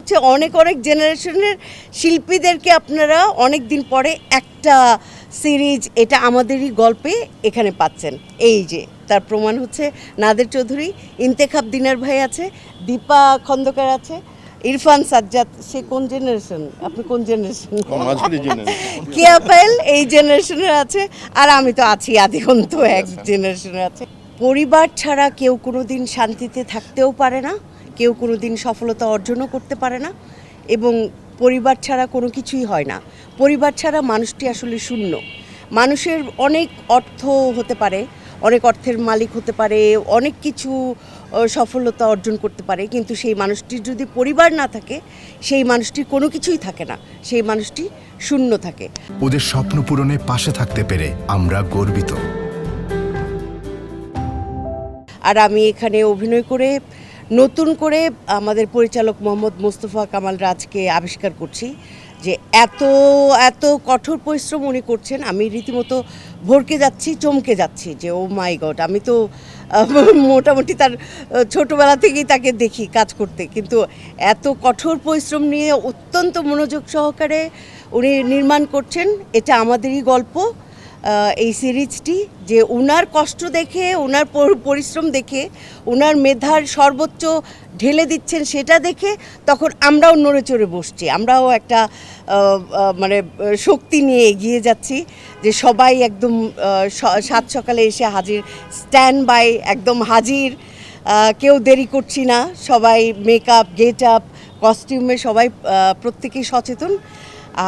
হচ্ছে অনেক অনেক জেনারেশনের শিল্পীদেরকে আপনারা অনেক দিন পরে একটা সিরিজ এটা আমাদেরই গল্পে এখানে পাচ্ছেন। এই যে তার প্রমাণ হচ্ছে নাদের চৌধুরী, ইন্তেখাব দিনার ভাই আছে, দীপা খন্দকার আছে, ইরফান সাজ্জাদ। সে কোন জেনারেশন? আপনি কোন জেনারেশন? কেয়া পায়েল এই জেনারেশনের আছে, আর আমি তো আছি আদিগন্ত এক জেনারেশনের আছে। পরিবার ছাড়া কেউ কোনো দিন শান্তিতে থাকতেও পারে না, কেউ কোনো দিন সফলতা অর্জনও করতে পারে না, এবং পরিবার ছাড়া কোনো কিছুই হয় না। পরিবার ছাড়া মানুষটি আসলে শূন্য। মানুষের অনেক অর্থ হতে পারে, অনেক অর্থের মালিক হতে পারে, অনেক কিছু সফলতা অর্জন করতে পারে, কিন্তু সেই মানুষটির যদি পরিবার না থাকে, সেই মানুষটির কোনো কিছুই থাকে না, সেই মানুষটি শূন্য থাকে। ওদের স্বপ্ন পূরণে পাশে থাকতে পেরে আমরা গর্বিত। আর আমি এখানে অভিনয় করে নতুন করে আমাদের পরিচালক মোহাম্মদ মোস্তফা কামাল রাজকে আবিষ্কার করছি যে এত এত কঠোর পরিশ্রম উনি করছেন। আমি রীতিমতো ভরকে যাচ্ছি, চমকে যাচ্ছি যে ও মাই গড, আমি তো মোটামুটি তার ছোটোবেলা থেকেই তাকে দেখি কাজ করতে, কিন্তু এত কঠোর পরিশ্রম নিয়ে অত্যন্ত মনোযোগ সহকারে উনি নির্মাণ করছেন। এটা আমাদেরই গল্প এই সিরিজটি, যে উনার কষ্ট দেখে, উনার পরিশ্রম দেখে, উনার মেধার সর্বোচ্চ ঢেলে দিচ্ছেন সেটা দেখে তখন আমরাও নড়ে চড়ে বসছি, আমরাও একটা মানে শক্তি নিয়ে এগিয়ে যাচ্ছি যে সবাই একদম সাত সকালে এসে হাজির, স্ট্যান্ড বাই, একদম হাজির, কেউ দেরি করছি না, সবাই মেকআপ, গেট আপ, কস্টিউমে সবাই প্রত্যেকেই সচেতন,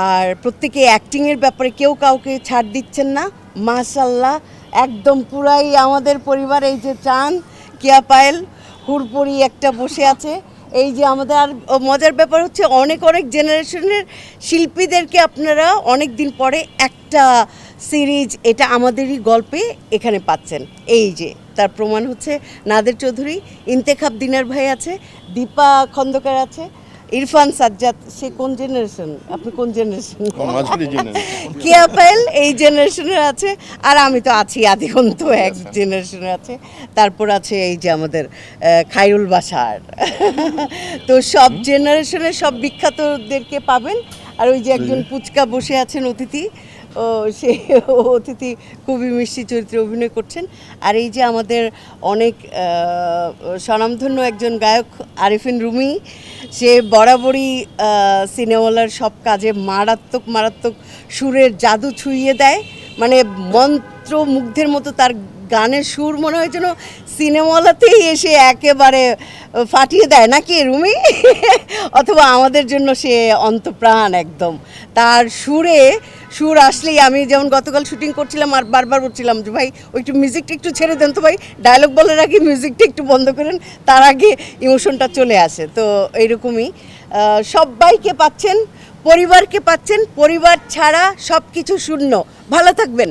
আর প্রত্যেকে অ্যাক্টিংয়ের ব্যাপারে কেউ কাউকে ছাড় দিচ্ছেন না। মাশাল্লাহ, একদম পুরাই আমাদের পরিবার। এই যে চান, কেয়া পায়েল, হুড়পড়ি একটা বসে আছে। এই যে আমাদের, আর মজার ব্যাপার হচ্ছে অনেক অনেক জেনারেশনের শিল্পীদেরকে আপনারা অনেক দিন পরে একটা সিরিজ এটা আমাদেরই গল্পে এখানে পাচ্ছেন। এই যে তার প্রমাণ হচ্ছে নাদের চৌধুরী, ইন্তেখাব দিনার ভাই আছে, দীপা খন্দকার আছে, ইরফান সাজ্জাদ। সে কোন জেনারেশন? আপনি কোন জেনারেশন? কেয়া পায়েল এই জেনারেশনের আছে, আর আমি তো আছি আদিগন্ত এক জেনারেশনের আছে। তারপর আছে এই যে আমাদের খায়রুল বাশার। তো সব জেনারেশনের সব বিখ্যাতদেরকে পাবেন। আর ওই যে একজন পুচকা বসে আছেন অতিথি, ও সে অতিথি খুবই মিষ্টি চরিত্রে অভিনয় করছেন। আর এই যে আমাদের অনেক স্বনামধন্য একজন গায়ক আরিফিন রুমি, সে বরাবরই সিনেমাওয়ালার সব কাজে মারাত্মক মারাত্মক সুরের জাদু ছুঁয়ে দেয়, মানে মন্ত্রমুগ্ধের মতো তার গানের সুর মনে হয় যেন সিনেমাওয়ালাতেই এসে একেবারে ফাটিয়ে দেয়, নাকি রুমি? অথবা আমাদের জন্য সে অন্তপ্রাণ একদম। তার সুর আসলেই, আমি যেমন গতকাল শুটিং করছিলাম আর বারবার বলছিলাম যে ভাই ওই একটু মিউজিকটা একটু ছেড়ে দেন তো ভাই, ডায়লগ বলার আগে মিউজিকটা একটু বন্ধ করেন, তার আগে ইমোশনটা চলে আসে। তো এইরকমই সবাইকে পাচ্ছেন, পরিবারকে পাচ্ছেন, পরিবার ছাড়া সব কিছু শূন্য। ভালো থাকবেন।